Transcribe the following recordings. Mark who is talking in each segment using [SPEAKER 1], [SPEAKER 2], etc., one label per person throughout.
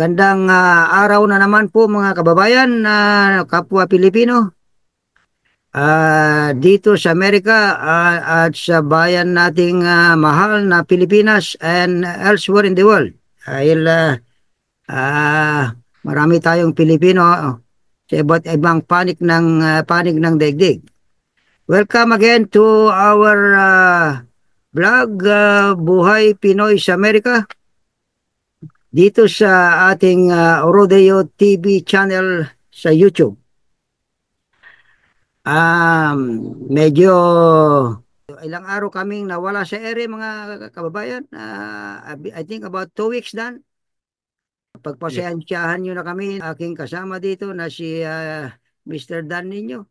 [SPEAKER 1] Magandang araw na naman po mga kababayan na kapwa Pilipino. Dito sa Amerika at sa bayan nating mahal na Pilipinas and elsewhere in the world. Dahil marami tayong Pilipino sa iba't ibang panig ng daigdig. Welcome again to our vlog, Buhay Pinoy sa Amerika, dito sa ating Rodeo TV channel sa YouTube. Medyo ilang araw kaming nawala sa ere mga kababayan. I think about 2 weeks na. Pagpasensyahan nyo na kami, aking kasama dito na si Mr. Dan ninyo.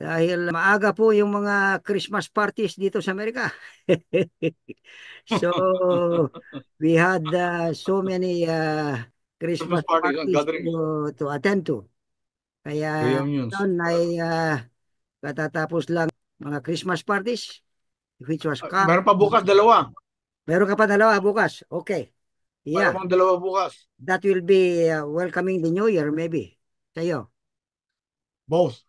[SPEAKER 1] Dahil maaga po yung mga Christmas parties dito sa Amerika. So, we had so many
[SPEAKER 2] Christmas
[SPEAKER 1] Christmas
[SPEAKER 2] parties and
[SPEAKER 1] parties
[SPEAKER 2] gatherings.
[SPEAKER 1] to attend to. Kaya
[SPEAKER 2] Reunions.
[SPEAKER 1] noon ay katatapos lang mga Christmas parties, which was
[SPEAKER 2] Meron pa bukas dalawa.
[SPEAKER 1] meron ka pa dalawa bukas. Okay.
[SPEAKER 2] Meron
[SPEAKER 1] Yeah,
[SPEAKER 2] pang dalawa bukas.
[SPEAKER 1] that will be welcoming the New Year maybe sa iyo.
[SPEAKER 2] Both.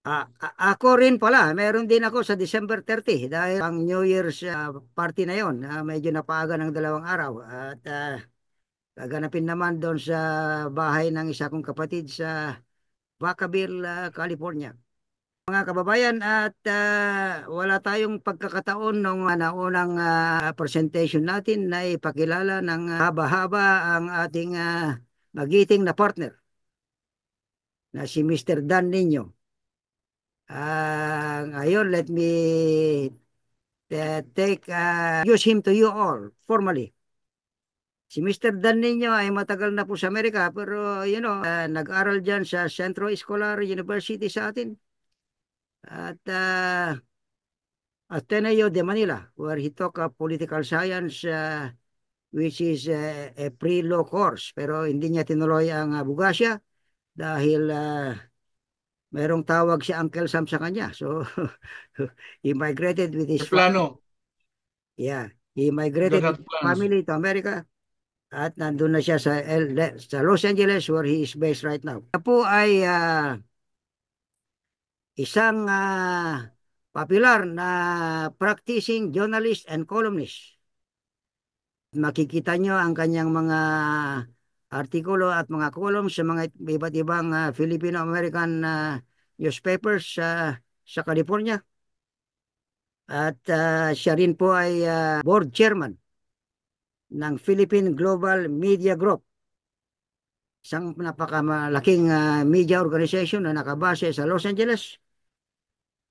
[SPEAKER 1] Ako rin pala, meron din ako sa December 30 dahil ang New Year's party na yon, medyo napaaga ng 2 araw at gaganapin naman doon sa bahay ng isa kong kapatid sa Vacaville, California. Mga kababayan, at wala tayong pagkakataon nung naunang presentation natin na ipakilala ng haba-haba ang ating magiting na partner na si Mr. Dan Nino. Ngayon, let me use him to you all formally. Si Mr. Dan Nino ay matagal na po sa Amerika pero nag-aral dyan sa Centro Escolar University sa atin. At Ateneo de Manila, where he took political science, which is a pre-law course. Pero hindi niya tinuloy ang abogacía dahil merong tawag si Uncle Sam sa kanya. So, he migrated with his
[SPEAKER 2] Plano.
[SPEAKER 1] yeah, he migrated
[SPEAKER 2] Don't
[SPEAKER 1] with
[SPEAKER 2] have
[SPEAKER 1] his
[SPEAKER 2] plans.
[SPEAKER 1] family to America. At nandun na siya sa Los Angeles where he is based right now. Siya po ay isang popular na practicing journalist and columnist. Makikita nyo ang kanyang mga artikulo at mga columns sa mga iba't ibang Filipino-American newspapers sa California. At siya rin po ay board chairman ng Philippine Global Media Group, isang napakamalaking media organization na nakabase sa Los Angeles.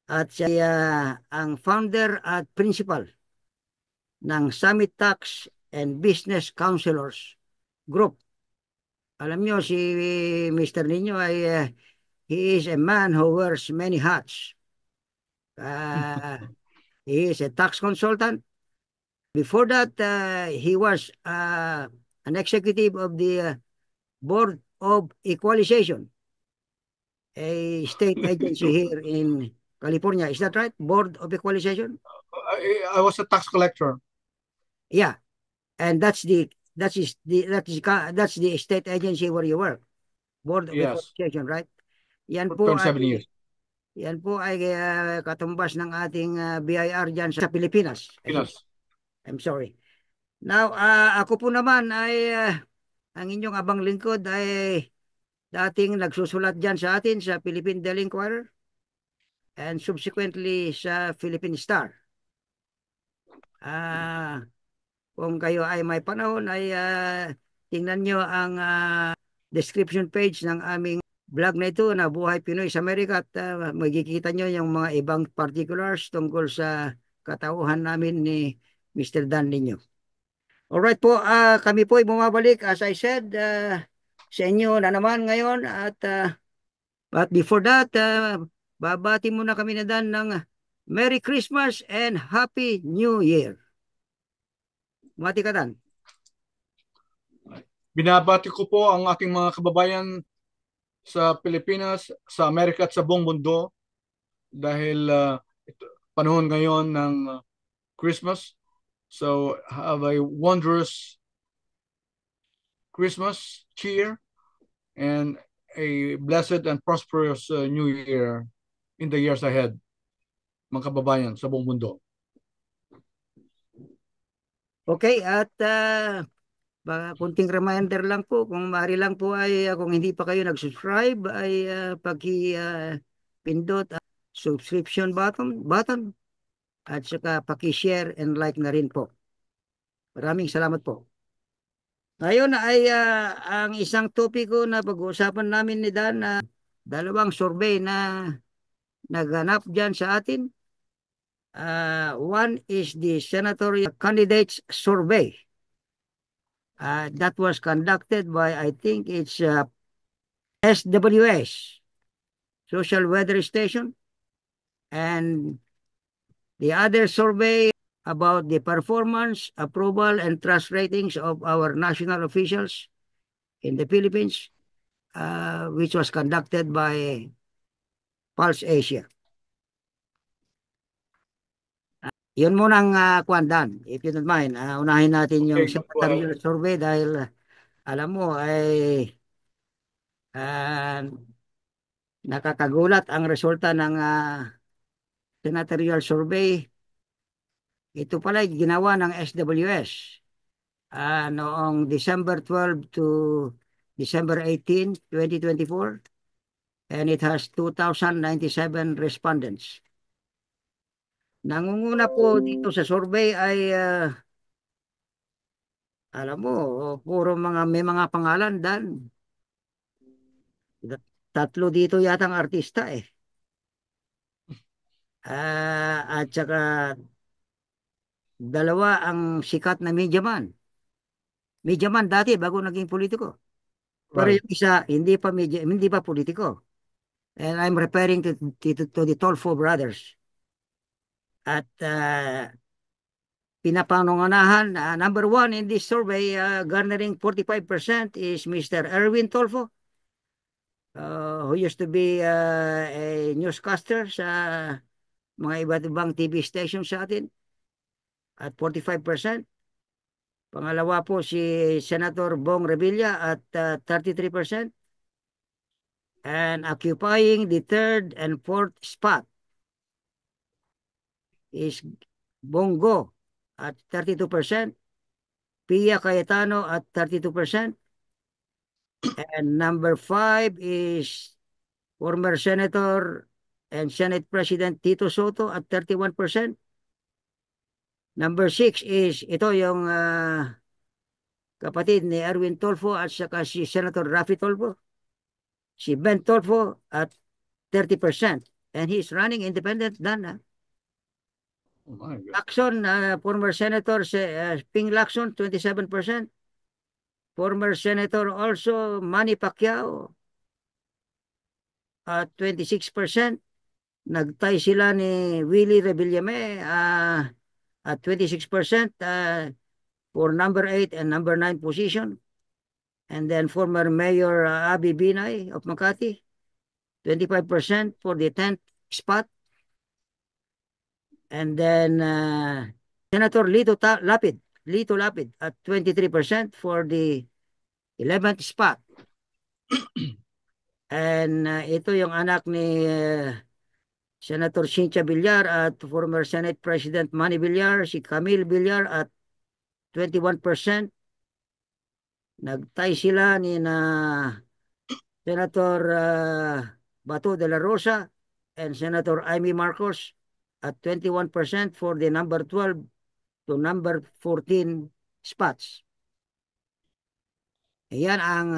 [SPEAKER 1] At siya ang founder at principal ng Summit Tax and Business Counselors Group. Alam nyo, si Mr. Nino ay he is a man who wears many hats. He is a tax consultant. Before that, he was an executive of the Board of Equalization, a state agency here in California. Is that right? Board of Equalization?
[SPEAKER 2] I was a tax collector.
[SPEAKER 1] Yeah. And that's the state agency where you work. Board of
[SPEAKER 2] Yes.
[SPEAKER 1] Equalization, right? Yan
[SPEAKER 2] For
[SPEAKER 1] po
[SPEAKER 2] 27
[SPEAKER 1] ay
[SPEAKER 2] years.
[SPEAKER 1] yan po ay katumbas ng ating BIR dyan sa Pilipinas.
[SPEAKER 2] Yes.
[SPEAKER 1] I'm sorry. Now, ako po naman ay ang inyong abang lingkod ay dating nagsusulat dyan sa atin sa Philippine Daily Inquirer and subsequently sa Philippine Star. Kung kayo ay may panahon ay tingnan nyo ang description page ng aming vlog na ito na Buhay Pinoy sa Amerika at magkikita nyo yung mga ibang particulars tungkol sa katauhan namin ni Mr. Dan Nino. Alright po, kami po ay bumabalik as I said sa inyo na naman ngayon at but before that, babati muna kami na Dan ng Merry Christmas and Happy New Year. Mati ka Dan.
[SPEAKER 2] Binabati ko po ang aking mga kababayan sa Pilipinas, sa Amerika at sa buong mundo dahil panahon ngayon ng Christmas. So have a wondrous Christmas cheer and a blessed and prosperous New Year in the years ahead, mga kababayan sa buong mundo.
[SPEAKER 1] Okay, at baka kunting reminder lang po, kung maaari lang po ay kung hindi pa kayo nag-subscribe ay pindot subscription button at saka paki-share and like na rin po. Maraming salamat po. Ngayon ay ang isang topiko na pag-uusapan namin ni Dan na dalawang survey na naghanap dyan sa atin. One is the senatorial candidates survey. That was conducted by, I think it's SWS, Social Weather Station, and the other survey about the performance, approval, and trust ratings of our national officials in the Philippines, which was conducted by Pulse Asia. Yun muna ang kwandan, if you don't mind. Unahin natin yung
[SPEAKER 2] Okay,
[SPEAKER 1] secretarial survey dahil alam mo ay nakakagulat ang resulta ng senatorial survey. Ito pala ginawa ng SWS noong December 12 to December 18, 2024, and it has 2,097 respondents. Nangunguna po dito sa survey ay alam mo, puro may mga pangalan dan. Tatlo dito yata ang artista eh. At saka dalawa ang sikat na media man. Media man dati bago naging politiko. Pero
[SPEAKER 2] right.
[SPEAKER 1] yung isa hindi pa media, hindi pa politiko. And I'm referring to the Tolfo brothers. At pinapanunganahan, number one in this survey, garnering 45% is Mr. Erwin Tolfo, who used to be a newscaster sa mga iba't ibang TV station sa atin at 45%. Pangalawa po si Senator Bong Revilla at 33%. And occupying the third and fourth spot is Bongo at 32%, Pia Cayetano at 32%, and number 5 is former Senator and Senate President Tito Soto at 31%. Number 6 is ito yung kapatid ni Erwin Tolfo at saka si Senator Raffy Tolfo, si Ben Tolfo at 30%. And he's running independent dan.
[SPEAKER 2] Oh my God.
[SPEAKER 1] Lacson, former Senator Ping Lacson, 27%. Former Senator also Manny Pacquiao at 26%. Nagtay sila ni Willie Rebillame at 26% for number 8 and number 9 position. And then former Mayor Abby Binay of Makati, 25% for the 10th spot. And then Senator Lito Lapid at 23% for the 11th spot. And ito yung anak ni Senator Cynthia Villar at former Senate President Manny Villar, si Camille Villar at 21%. Nagtay sila ni na Senator Bato de la Rosa and Senator Amy Marcos at 21% for the number 12 to number 14 spots. Ayan ang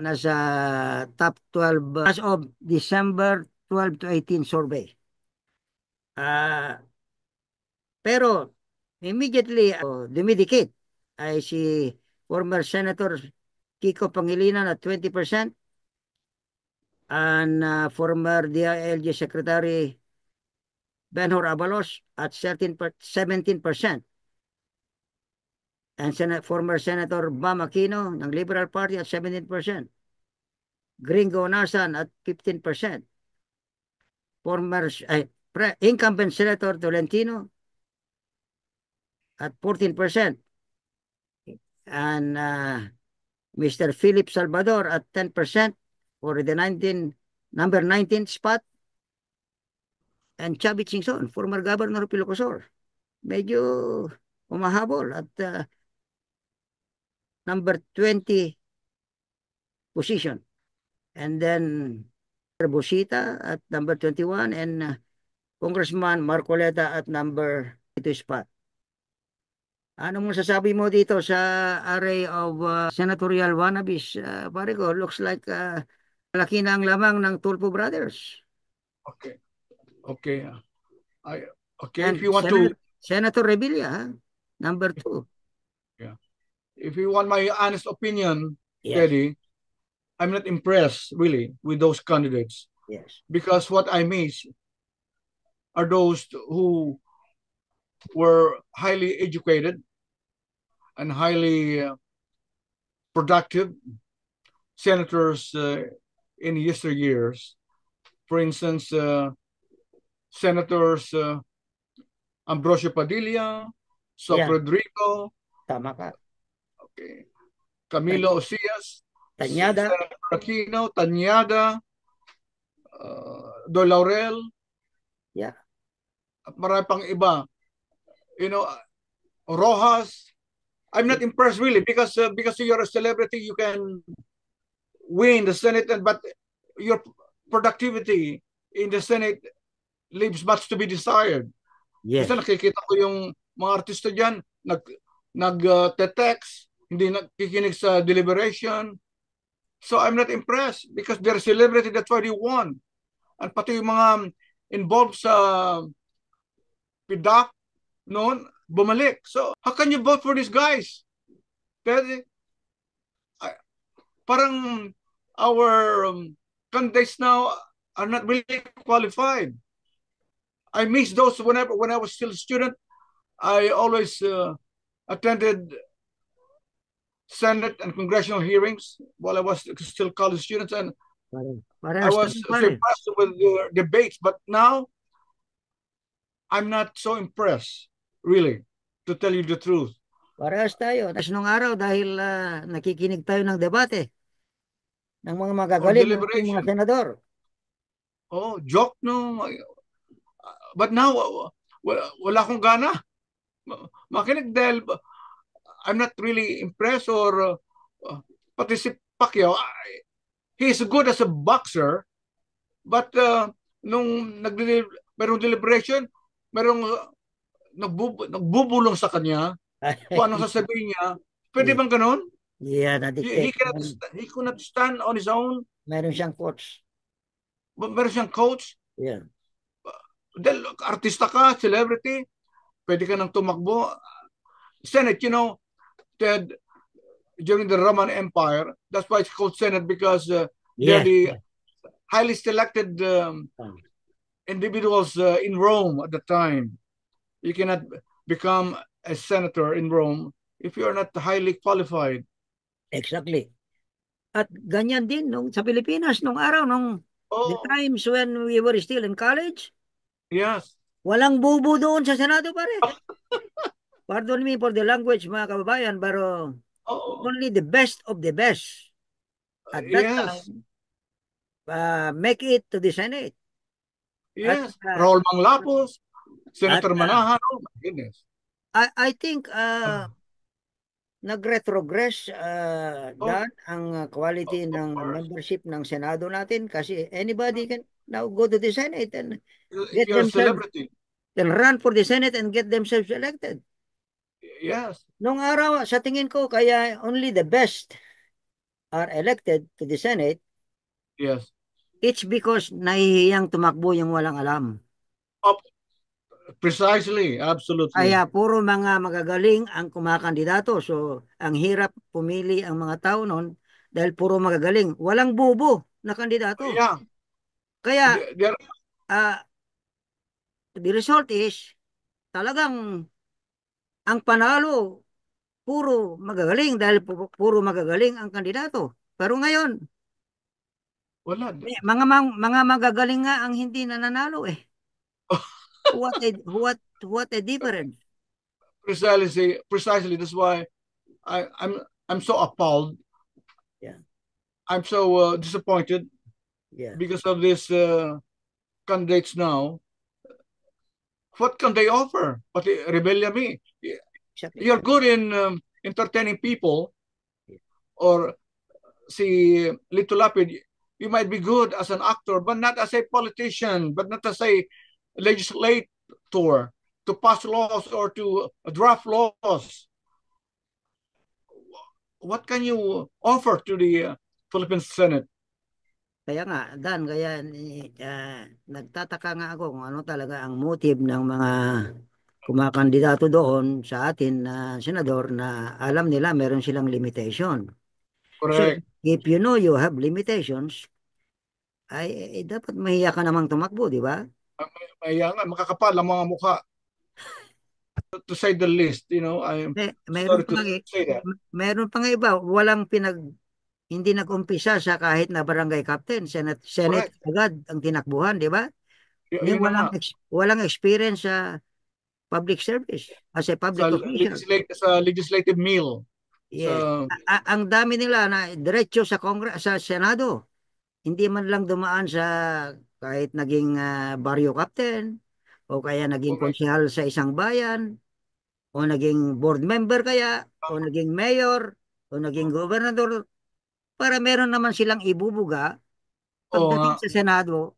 [SPEAKER 1] nasa top 12 as of December 12 to 18 survey. Pero immediately dumidikit ay si former Senator Kiko Pangilinan at 20% and former DILG Secretary Benhur Abalos at 17%. And former Senator Bam Aquino ng Liberal Party at 17%. Gringo Nasan at 15%. Former incumbent Senator Tolentino at 14%. And Mr. Philip Salvador at 10% for the number 19 spot. And Chubby Chingson, former Governor of Ilocos. Medyo umahabol at number 20 position. And then Busita at number 21 and Congressman Marcoleta at number 2 spot. Anong masasabi mo dito sa array of senatorial wannabes? Pare ko, looks like malaki na ang lamang ng Tulfo Brothers.
[SPEAKER 2] Okay. Okay. I okay.
[SPEAKER 1] And
[SPEAKER 2] If you want to,
[SPEAKER 1] Senator Revilla, number 2.
[SPEAKER 2] yeah. If you want my honest opinion,
[SPEAKER 1] Yes.
[SPEAKER 2] Teddy, I'm not impressed really with those candidates
[SPEAKER 1] Yes.
[SPEAKER 2] because what I miss are those who were highly educated and highly productive senators in yesteryears. For instance, Senators Ambrosio Padilla, Soc
[SPEAKER 1] Yeah.
[SPEAKER 2] Rodrigo,
[SPEAKER 1] Tama ka.
[SPEAKER 2] okay, Camilo Ocias,
[SPEAKER 1] Tanyada.
[SPEAKER 2] Senator Aquino, Tanyada, Do Laurel,
[SPEAKER 1] Yeah.
[SPEAKER 2] at marami pang iba. You know, Rojas. I'm not impressed really because you're a celebrity, you can win the Senate, but your productivity in the Senate leaves much to be desired.
[SPEAKER 1] Yes.
[SPEAKER 2] Kasi nakikita ko yung mga artista dyan, text hindi nakikinig sa deliberation. So I'm not impressed because they're a celebrity, that's why they won. At pati yung mga involved sa PDAC noon, bumalik. So how can you vote for these guys? Kasi parang our candidates now are not really qualified. I miss those when I was still a student. I always attended Senate and congressional hearings while I was still college students, and I was so impressed with the debates. But now, I'm not so impressed, really, to tell you the truth.
[SPEAKER 1] Parehas tayo. Tapos nung araw dahil nakikinig tayo ng debate ng mga magagaling ng mga senador.
[SPEAKER 2] Oh, joke no. But now, wala akong gana makinig dahil I'm not really impressed or pati si Pacquiao, he's good as a boxer, but nung merong deliberation, merong nagbubulong sa kanya kung anong sasabihin niya. Pwede bang ganun?
[SPEAKER 1] Yeah,
[SPEAKER 2] he cannot stand on his own.
[SPEAKER 1] Meron siyang coach.
[SPEAKER 2] Meron siyang coach?
[SPEAKER 1] Yeah.
[SPEAKER 2] Dahil artista ka, celebrity, pwede ka nang tumakbo. Senate, you know, Ted, during the Roman Empire, that's why it's called Senate because they're the highly selected individuals in Rome at the time. You cannot become a senator in Rome if you are not highly qualified.
[SPEAKER 1] Exactly. At ganyan din nung sa Pilipinas nung araw the times when we were still in college.
[SPEAKER 2] Yes.
[SPEAKER 1] Walang bubo doon sa Senado pare. Pardon me for the language mga kababayan, pero only the best of the best at that time make it to the Senate.
[SPEAKER 2] Yes. Raul Manglapos, Senator Manahan. Oh my goodness.
[SPEAKER 1] I think nag-retrogress Dan ang quality ng membership ng Senado natin kasi anybody can now go to the Senate and get themselves can run for the Senate and get themselves elected.
[SPEAKER 2] Yes.
[SPEAKER 1] Nung araw, sa tingin ko, kaya only the best are elected to the Senate.
[SPEAKER 2] Yes.
[SPEAKER 1] It's because nahihiyang tumakbo yung walang alam.
[SPEAKER 2] Precisely, absolutely.
[SPEAKER 1] Kaya puro mga magagaling ang kumakandidato. So, ang hirap pumili ang mga tao noon dahil puro magagaling. Walang bubo na kandidato.
[SPEAKER 2] Yeah.
[SPEAKER 1] Kaya, the result is, talagang ang panalo, puro magagaling dahil puro magagaling ang kandidato. Pero ngayon,
[SPEAKER 2] wala.
[SPEAKER 1] Mga magagaling nga ang hindi nananalo eh. What a difference.
[SPEAKER 2] Precisely. That's why I'm so appalled I'm so disappointed
[SPEAKER 1] Yeah,
[SPEAKER 2] because of these candidates now. What can they offer? But rebellion me.
[SPEAKER 1] exactly.
[SPEAKER 2] You're good in entertaining people, or si Lito Lapid, you might be good as an actor, but not as a politician, but not as a legislator to pass laws or to draft laws. What can you offer to the Philippine Senate?
[SPEAKER 1] Kaya nga, Dan, kaya nagtataka nga ako kung ano talaga ang motive ng mga kumakandidato doon sa atin na senador na alam nila meron silang limitation. So,
[SPEAKER 2] Correct.
[SPEAKER 1] if you know you have limitations, ay dapat mahiya ka namang tumakbo, di ba?
[SPEAKER 2] Kaya nga, makakapal ang mga mukha, to say the least. I'm
[SPEAKER 1] Meron
[SPEAKER 2] sorry
[SPEAKER 1] pa
[SPEAKER 2] to
[SPEAKER 1] nga,
[SPEAKER 2] say that.
[SPEAKER 1] meron pa nga iba, hindi nag-umpisa sa kahit na barangay captain, Senate
[SPEAKER 2] Correct.
[SPEAKER 1] agad ang tinakbuhan, di ba? Yung
[SPEAKER 2] Yun na nga.
[SPEAKER 1] walang experience sa public service as a
[SPEAKER 2] Sa,
[SPEAKER 1] public official.
[SPEAKER 2] sa legislative meal.
[SPEAKER 1] Yes.
[SPEAKER 2] Sa,
[SPEAKER 1] Ang dami nila na diretso sa sa Senado. Hindi man lang dumaan sa kahit naging barrio captain o kaya naging
[SPEAKER 2] correct.
[SPEAKER 1] konsehal sa isang bayan o naging board member kaya o naging mayor o naging gobernador para meron naman silang ibubuga
[SPEAKER 2] Oo nga.
[SPEAKER 1] pagdating sa Senado.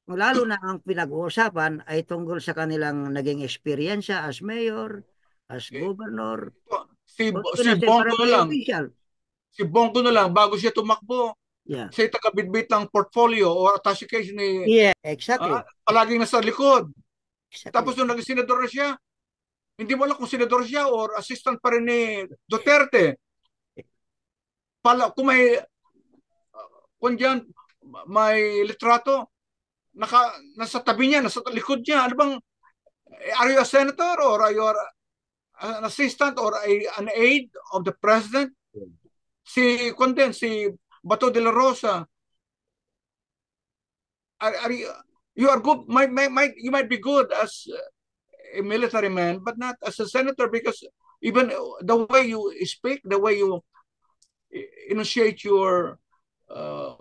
[SPEAKER 1] Lalo na ang pinag-uusapan ay tungkol sa kanilang naging eksperyensya as mayor, as
[SPEAKER 2] Eh,
[SPEAKER 1] governor,
[SPEAKER 2] si,
[SPEAKER 1] o even
[SPEAKER 2] si
[SPEAKER 1] as a
[SPEAKER 2] Bongo na
[SPEAKER 1] barangay
[SPEAKER 2] lang.
[SPEAKER 1] official.
[SPEAKER 2] Si Bongo na lang, bago siya tumakbo,
[SPEAKER 1] Yeah.
[SPEAKER 2] siya taga-bitbit ng portfolio o attache case ni
[SPEAKER 1] Yeah, exactly.
[SPEAKER 2] palaging nasa likod.
[SPEAKER 1] Exactly.
[SPEAKER 2] Tapos nung naging senador na siya, hindi mo alam kung senador siya or assistant pa rin ni Duterte. Kung kung diyan, may litrato, nasa tabi niya, nasa likod niya. Ano bang, are you a senator or are you an assistant or an aide of the president? Si Bato de la Rosa, you are good, you might be good as a military man, but not as a senator, because even the way you speak, the way you enunciate your uh,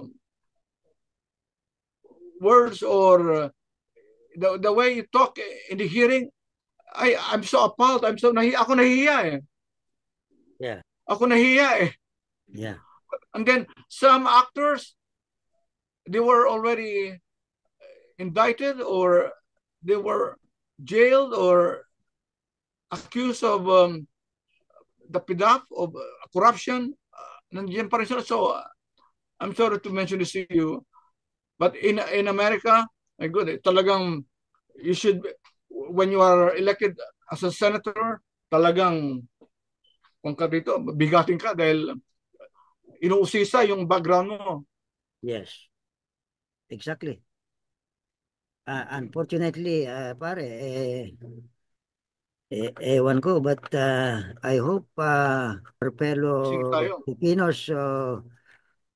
[SPEAKER 2] words, or the way you talk in the hearing, I'm so appalled. Ako nahiya eh.
[SPEAKER 1] Yeah.
[SPEAKER 2] Ako nahiya eh.
[SPEAKER 1] Yeah.
[SPEAKER 2] And then some actors, they were already indicted or they were jailed or accused of the PDAF of corruption. Nandiyan pa rin sila. So I'm sorry to mention this to you, but in America, my God, talagang you should, when you are elected as a senator, talagang kung ka dito, bigatin ka dahil inuusisa yung background mo.
[SPEAKER 1] Yes. Exactly. Unfortunately, pare, ewan ko, but I hope our
[SPEAKER 2] Sige
[SPEAKER 1] fellow
[SPEAKER 2] tayo.
[SPEAKER 1] Filipinos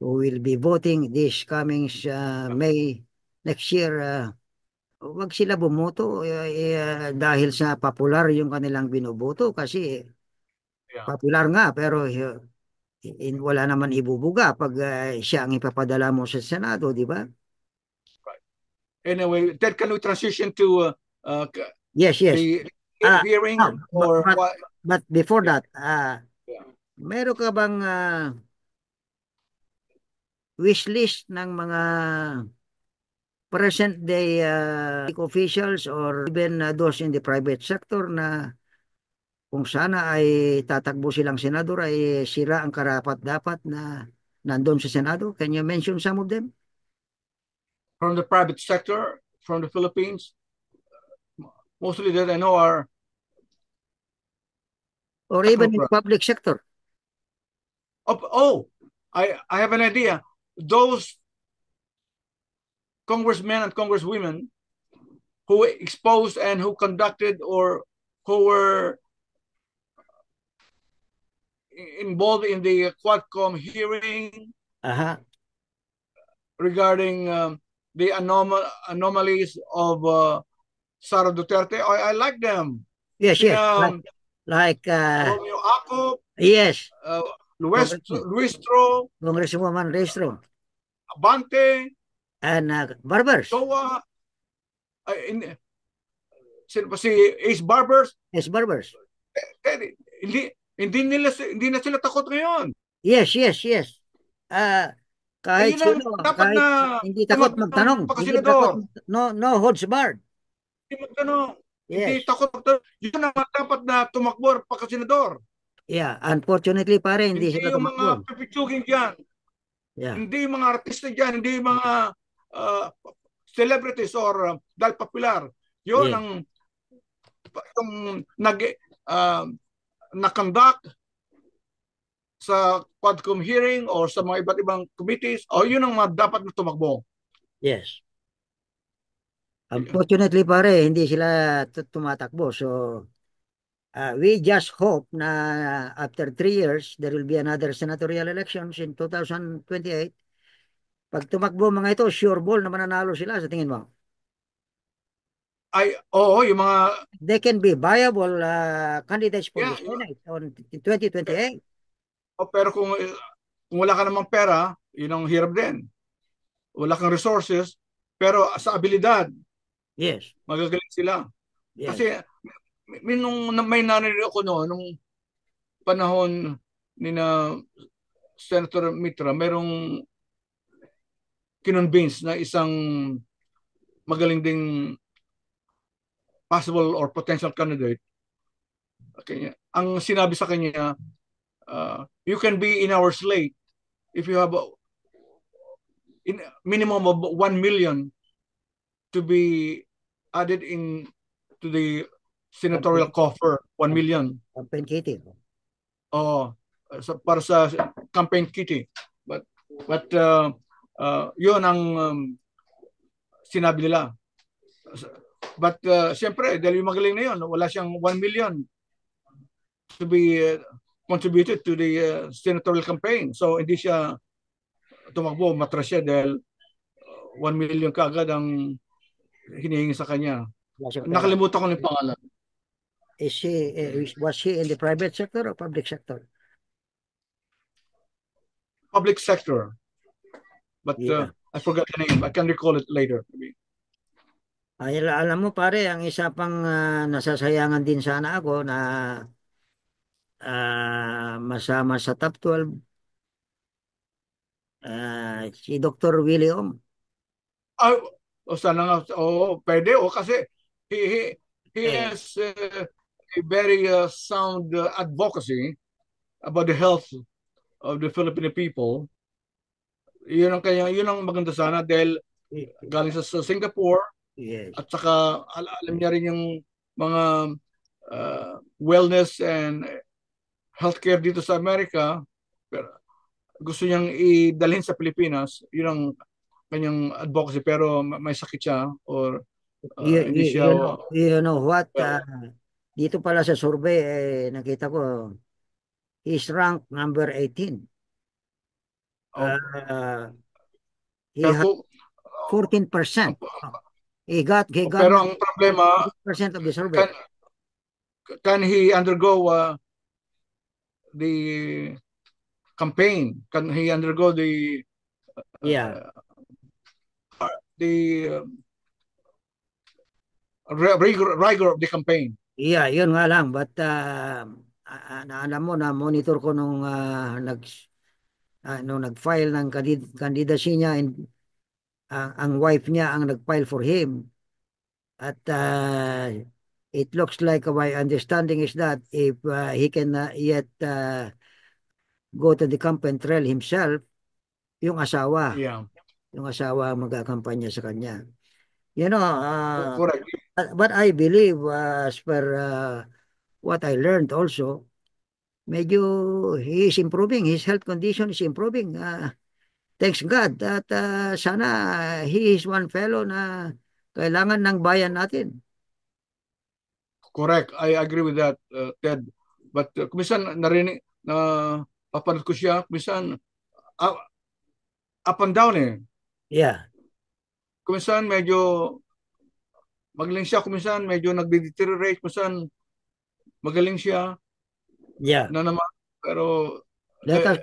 [SPEAKER 1] who will be voting this coming May next year, wag sila bumoto dahil sa popular yung kanilang binoboto kasi
[SPEAKER 2] Yeah.
[SPEAKER 1] popular nga pero wala naman ibubuga pag siya ang ipapadala mo sa Senado, di ba?
[SPEAKER 2] Anyway, Ted, can we transition to
[SPEAKER 1] Yes, yes.
[SPEAKER 2] the
[SPEAKER 1] Ah,
[SPEAKER 2] hearing or what?
[SPEAKER 1] but before
[SPEAKER 2] Yeah.
[SPEAKER 1] that,
[SPEAKER 2] Yeah.
[SPEAKER 1] meron ka bang wish list ng mga present day officials or even those in the private sector na kung sana ay tatakbo silang senador ay sila ang karapat-dapat na nandun sa Senado? Can you mention some of them?
[SPEAKER 2] From the private sector, from the Philippines, mostly that I know are
[SPEAKER 1] Or even in the public sector?
[SPEAKER 2] I have an idea. Those congressmen and congresswomen who exposed and who conducted or who were involved in the Quadcom hearing regarding the anomalies of Sara Duterte. I like them.
[SPEAKER 1] Yes, yes.
[SPEAKER 2] Romeo
[SPEAKER 1] Like
[SPEAKER 2] Acop,
[SPEAKER 1] yes. Congressman,
[SPEAKER 2] Luistro,
[SPEAKER 1] Congresswoman Restro,
[SPEAKER 2] Abante,
[SPEAKER 1] and Barbers.
[SPEAKER 2] Joa, sino pa si Ace Barbers,
[SPEAKER 1] Yes, Barbers.
[SPEAKER 2] hindi hindi na sila takot ngayon.
[SPEAKER 1] Yes, yes, yes. Ah, kahit
[SPEAKER 2] Ayun ang
[SPEAKER 1] sino,
[SPEAKER 2] dapat
[SPEAKER 1] kahit
[SPEAKER 2] na
[SPEAKER 1] hindi takot
[SPEAKER 2] tumakbo
[SPEAKER 1] magtanong, hindi takot,
[SPEAKER 2] pagkasenador.
[SPEAKER 1] no holds barred.
[SPEAKER 2] Hindi magtanong, hindi
[SPEAKER 1] Yes.
[SPEAKER 2] takot magtanong. Yun ang dapat na tumakbo pagkasenador.
[SPEAKER 1] Yeah, unfortunately pare, hindi
[SPEAKER 2] Hindi
[SPEAKER 1] sila
[SPEAKER 2] yung mga
[SPEAKER 1] tumakbo.
[SPEAKER 2] pipitsugin dyan.
[SPEAKER 1] Yeah.
[SPEAKER 2] Hindi yung mga artista dyan. Hindi yung mga uh, celebrities or dahil popular. Yun
[SPEAKER 1] Yeah.
[SPEAKER 2] ang yung uh, nakandak sa Quadcom hearing or sa mga iba't ibang committees, o yun ang dapat na tumakbo.
[SPEAKER 1] Yes. Unfortunately pare, hindi sila tumatakbo. So, we just hope na after 3 years, there will be another senatorial elections in 2028. Pag tumakbo mga ito, sure ball na mananalo sila sa tingin mo.
[SPEAKER 2] Ay, oo, yung mga,
[SPEAKER 1] They can be viable candidates for the
[SPEAKER 2] yeah,
[SPEAKER 1] Senate in 2028.
[SPEAKER 2] pero kung wala ka namang pera, yun ang hirap din. Wala kang resources, pero sa abilidad,
[SPEAKER 1] Yes,
[SPEAKER 2] magagaling sila.
[SPEAKER 1] yes.
[SPEAKER 2] Kasi nung may narinig ako nung panahon ni na Senator Mitra, merong kinonvince na isang magaling ding possible or potential candidate. Okay. Ang sinabi sa kanya, you can be in our slate if you have in minimum of 1 million to be added in to the senatorial coffer, 1 million.
[SPEAKER 1] Campaign kitty.
[SPEAKER 2] Oh, para sa campaign kitty. But yun ang sinabi nila. But siyempre, dahil yung magaling na yun, wala siyang 1 million to be contributed to the senatorial campaign. So hindi siya tumakbo, matras siya dahil 1 million kaagad ang hinihingi sa kanya. Nakalimutan ko yung pangalan.
[SPEAKER 1] Was she in the private sector or public sector?
[SPEAKER 2] Public sector. But
[SPEAKER 1] Yeah.
[SPEAKER 2] I forgot the name. I can recall it later.
[SPEAKER 1] Ay, alam mo pare, ang isa pang nasasayangan din sana ako na masama sa top 12 si Dr. Willie Ong.
[SPEAKER 2] Sana nga, pwede. Kasi he has a very sound advocacy about the health of the Filipino people. Yun ang maganda sana dahil galing sa Singapore.
[SPEAKER 1] Yes.
[SPEAKER 2] At saka alam niya rin yung mga wellness and healthcare dito sa Amerika. Pero gusto niyang idalhin sa Pilipinas. Yun ang kanyang advocacy, pero may sakit siya or hindi siya
[SPEAKER 1] you know what? Dito pala sa survey, nakita ko, he's ranked number 18. He had 14%. He got
[SPEAKER 2] pero ang problema,
[SPEAKER 1] 14% of the survey.
[SPEAKER 2] Can he undergo the campaign? Can he undergo the rigor of the campaign?
[SPEAKER 1] Yeah, yun nga lang. But alam mo na monitor ko nung nag-file ng candidacy niya, and ang wife niya ang nag-file for him. At it looks like my understanding is that if he can yet go to the campaign trail himself, yung asawa magkakampanya sa kanya. You know,
[SPEAKER 2] correct.
[SPEAKER 1] But I believe, as per what I learned also, medyo he is improving. His health condition is improving. Thanks God that sana he is one fellow na kailangan ng bayan natin.
[SPEAKER 2] Correct. I agree with that, Ted. But kumisan narinig na papanood ko siya, kumisan up and down eh.
[SPEAKER 1] Yeah.
[SPEAKER 2] Kumisan medyo magaling siya, kumisan medyo nagde-deteriorate, kumisan magaling siya.
[SPEAKER 1] Yeah.
[SPEAKER 2] Na naman, pero
[SPEAKER 1] Let us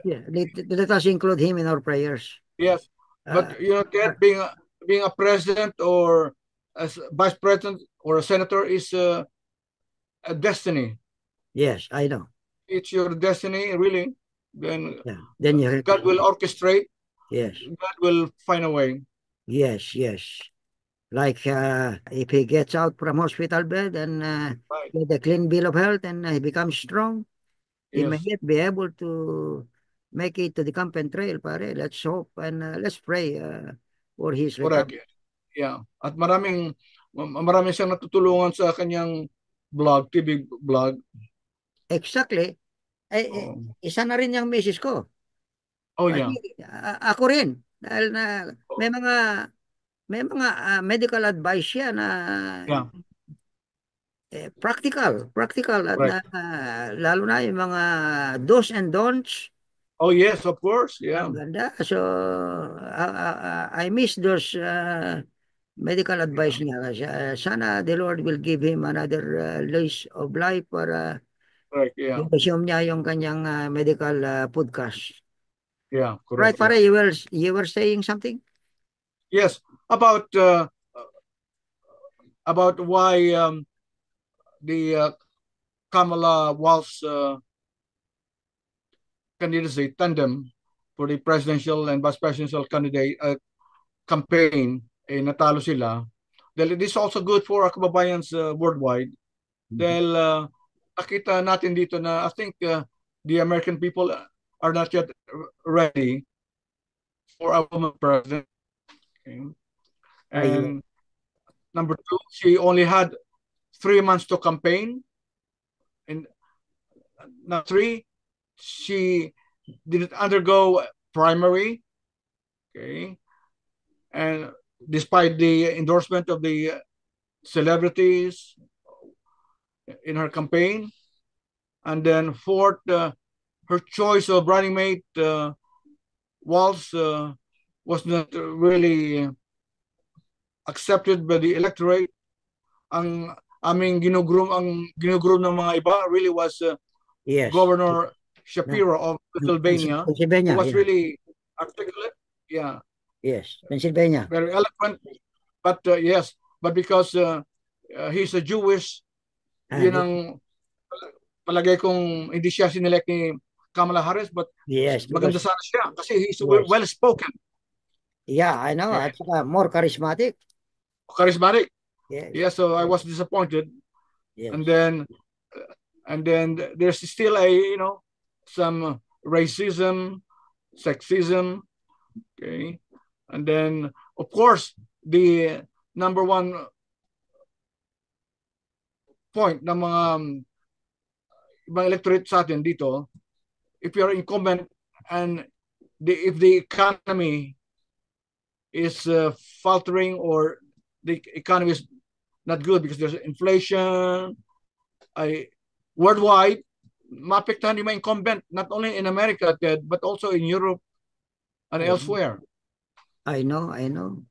[SPEAKER 1] let us include him in our prayers.
[SPEAKER 2] Yes,
[SPEAKER 1] Uh,
[SPEAKER 2] but you know,
[SPEAKER 1] uh,
[SPEAKER 2] Ted, being a president or as vice president or a senator is a destiny.
[SPEAKER 1] yes, I know.
[SPEAKER 2] It's your destiny, really. Then
[SPEAKER 1] Yeah. Then you
[SPEAKER 2] God will orchestrate.
[SPEAKER 1] yes,
[SPEAKER 2] God will find a way.
[SPEAKER 1] yes, yes. Like if he gets out from hospital bed and
[SPEAKER 2] Right.
[SPEAKER 1] get a clean bill of health and he becomes strong, he may
[SPEAKER 2] Yes.
[SPEAKER 1] yet be able to make it to the Campen Trail, pare. Let's hope and let's pray for his
[SPEAKER 2] Correct.
[SPEAKER 1] recovery.
[SPEAKER 2] Yeah. At maraming siyang natutulungan sa kanyang TV blog.
[SPEAKER 1] Exactly.
[SPEAKER 2] Oh,
[SPEAKER 1] Isa na rin yung misis ko.
[SPEAKER 2] oh
[SPEAKER 1] Kasi
[SPEAKER 2] yeah.
[SPEAKER 1] ako rin. Dahil na may
[SPEAKER 2] Oh,
[SPEAKER 1] mga may mga medical advice siya na
[SPEAKER 2] yeah.
[SPEAKER 1] practical at na
[SPEAKER 2] Correct.
[SPEAKER 1] lalo na yung mga do's and don'ts.
[SPEAKER 2] Oh yes, of course.
[SPEAKER 1] Ang
[SPEAKER 2] Yeah.
[SPEAKER 1] ganda. So I miss those medical advice
[SPEAKER 2] Yeah.
[SPEAKER 1] niya kasi sana the Lord will give him another lease of life para
[SPEAKER 2] Correct. Yeah.
[SPEAKER 1] i-resume niya yung kanyang medical podcast.
[SPEAKER 2] Yeah.
[SPEAKER 1] Right,
[SPEAKER 2] Correct.
[SPEAKER 1] pare,
[SPEAKER 2] Yeah.
[SPEAKER 1] you were saying something?
[SPEAKER 2] Yes. About why the Kamala Walz candidacy tandem for the presidential and vice presidential candidate campaign, natalo sila. Dahil it is also good for our kababayans worldwide.
[SPEAKER 1] Mhm.
[SPEAKER 2] Dahil nakita natin dito na I think the American people are not yet ready for a woman president. Okay?
[SPEAKER 1] Ay,
[SPEAKER 2] And number two, she only had 3 months to campaign. And number three, she didn't undergo primary. Okay. And despite the endorsement of the celebrities in her campaign. And then fourth, her choice of running mate, Walz, was not really accepted by the electorate. Ang ginugroom ng mga iba really was
[SPEAKER 1] yes.
[SPEAKER 2] Governor
[SPEAKER 1] No,
[SPEAKER 2] Shapiro of Pennsylvania, who
[SPEAKER 1] Pennsylvania,
[SPEAKER 2] was
[SPEAKER 1] yeah.
[SPEAKER 2] really articulate, yeah,
[SPEAKER 1] Yes, Pennsylvania.
[SPEAKER 2] very eloquent. But yes, but because he's a Jewish, yun
[SPEAKER 1] And
[SPEAKER 2] ang palagay kong hindi siya sinelect ni Kamala Harris, but
[SPEAKER 1] yes,
[SPEAKER 2] maganda
[SPEAKER 1] because
[SPEAKER 2] sana siya kasi he's
[SPEAKER 1] yes.
[SPEAKER 2] well spoken,
[SPEAKER 1] Yeah, I know.
[SPEAKER 2] okay,
[SPEAKER 1] At saka more charismatic.
[SPEAKER 2] charismatic.
[SPEAKER 1] Yes,
[SPEAKER 2] Yeah, so I was disappointed, and
[SPEAKER 1] yes.
[SPEAKER 2] then there's still some racism, sexism, okay, and then of course the number one point ng mga ibang electorate sa atin dito, if you're incumbent and if the economy is faltering or the economy is not good because there's inflation, I worldwide, maapektuhan yung mga incumbent, not only in America, Ted, but also in Europe and
[SPEAKER 1] Yeah,
[SPEAKER 2] elsewhere.
[SPEAKER 1] I know, I know.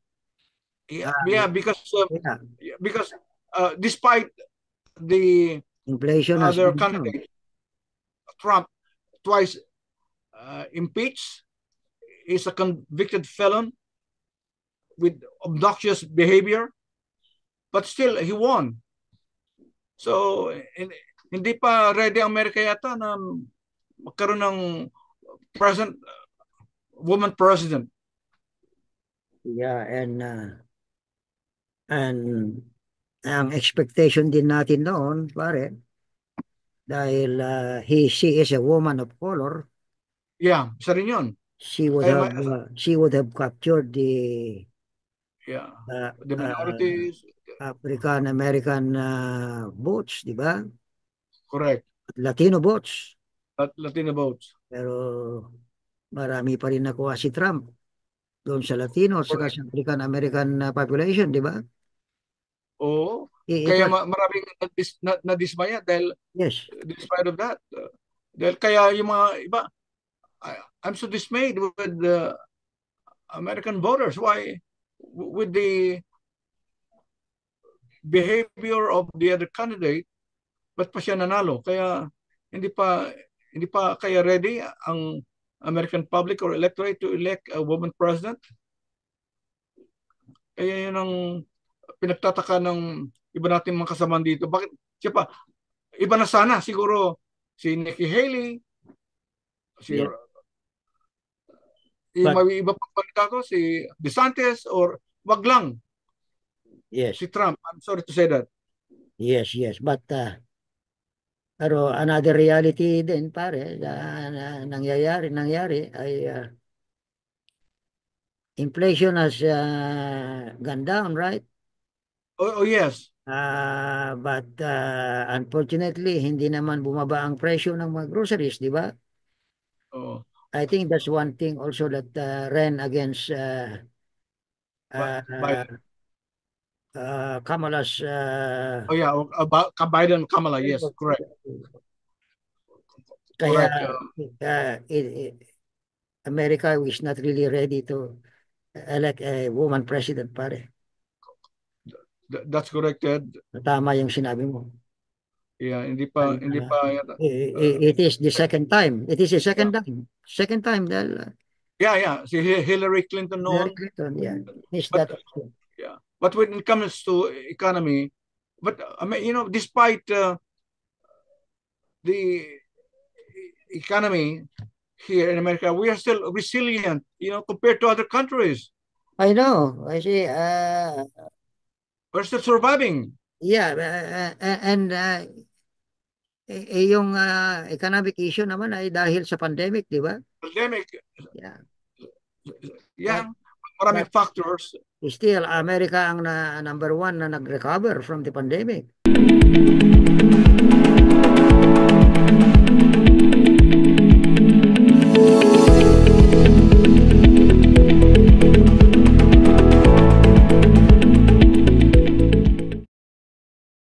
[SPEAKER 2] Yeah,
[SPEAKER 1] Uh,
[SPEAKER 2] yeah,
[SPEAKER 1] yeah,
[SPEAKER 2] because despite the
[SPEAKER 1] inflation has
[SPEAKER 2] other
[SPEAKER 1] gone down.
[SPEAKER 2] candidate, Trump twice impeached, is a convicted felon with obnoxious behavior, but still he won. So hindi pa ready ang Amerika yata na magkaroon ng president, woman president.
[SPEAKER 1] Yeah, and ang expectation din natin noon, pare, dahil she is a woman of color,
[SPEAKER 2] Yeah, isa rin yun. Kaya
[SPEAKER 1] she would have captured the
[SPEAKER 2] yeah,
[SPEAKER 1] uh,
[SPEAKER 2] the
[SPEAKER 1] uh,
[SPEAKER 2] minorities,
[SPEAKER 1] African American votes, di ba?
[SPEAKER 2] correct.
[SPEAKER 1] Latino votes.
[SPEAKER 2] Latino votes,
[SPEAKER 1] Pero marami pa rin nakuha si Trump doon sa Latino at saka
[SPEAKER 2] correct.
[SPEAKER 1] sa African American population, di ba?
[SPEAKER 2] Oo.
[SPEAKER 1] It
[SPEAKER 2] Kaya
[SPEAKER 1] was,
[SPEAKER 2] maraming nadismaya dahil
[SPEAKER 1] yes.
[SPEAKER 2] despite of that. Dahil kaya yung mga iba, I'm so dismayed with the American voters. Why? With the behavior of the other candidate, ba't pa siya nanalo? Kaya hindi pa hindi pa kaya ready ang American public or electorate to elect a woman president? Kaya yun ang pinagtataka ng iba nating mga kasamahan dito. Bakit siya pa? Iba na sana siguro si Nikki Haley, si
[SPEAKER 1] Yeah.
[SPEAKER 2] yung
[SPEAKER 1] But
[SPEAKER 2] may iba pang kandidato, si DeSantis, or wag lang
[SPEAKER 1] yes,
[SPEAKER 2] si Trump. I'm sorry to say that.
[SPEAKER 1] yes. But pero another reality din pare nangyari ay inflation has gone down, right?
[SPEAKER 2] Oh, yes.
[SPEAKER 1] But unfortunately, hindi naman bumaba ang presyo ng mga groceries, di ba?
[SPEAKER 2] Oh,
[SPEAKER 1] I think that's one thing also that ran against uh,
[SPEAKER 2] Biden.
[SPEAKER 1] Kamala's
[SPEAKER 2] Oh, yeah. About Biden, Kamala. Yes, correct.
[SPEAKER 1] kaya
[SPEAKER 2] Correct.
[SPEAKER 1] America is not really ready to elect a woman president, pare.
[SPEAKER 2] That's correct, Ted.
[SPEAKER 1] Tama yung sinabi mo.
[SPEAKER 2] Yeah,
[SPEAKER 1] And,
[SPEAKER 2] hindi pa yata.
[SPEAKER 1] it is the second time. It is the
[SPEAKER 2] Yeah,
[SPEAKER 1] second time. Second time dahil
[SPEAKER 2] yeah. Si Hillary Clinton
[SPEAKER 1] Hillary
[SPEAKER 2] noon.
[SPEAKER 1] Clinton, yeah. Is
[SPEAKER 2] But
[SPEAKER 1] that also?
[SPEAKER 2] yeah, but when it comes to economy, but I mean, despite the economy here in America, we are still resilient, compared to other countries.
[SPEAKER 1] I know. I see.
[SPEAKER 2] We're still surviving.
[SPEAKER 1] Yeah, and yung economic issue naman ay dahil sa pandemic, di ba?
[SPEAKER 2] Pandemic,
[SPEAKER 1] Yeah.
[SPEAKER 2] yeah,
[SPEAKER 1] But
[SPEAKER 2] maraming
[SPEAKER 1] but
[SPEAKER 2] factors.
[SPEAKER 1] still, America ang number one na nag-recover from the pandemic.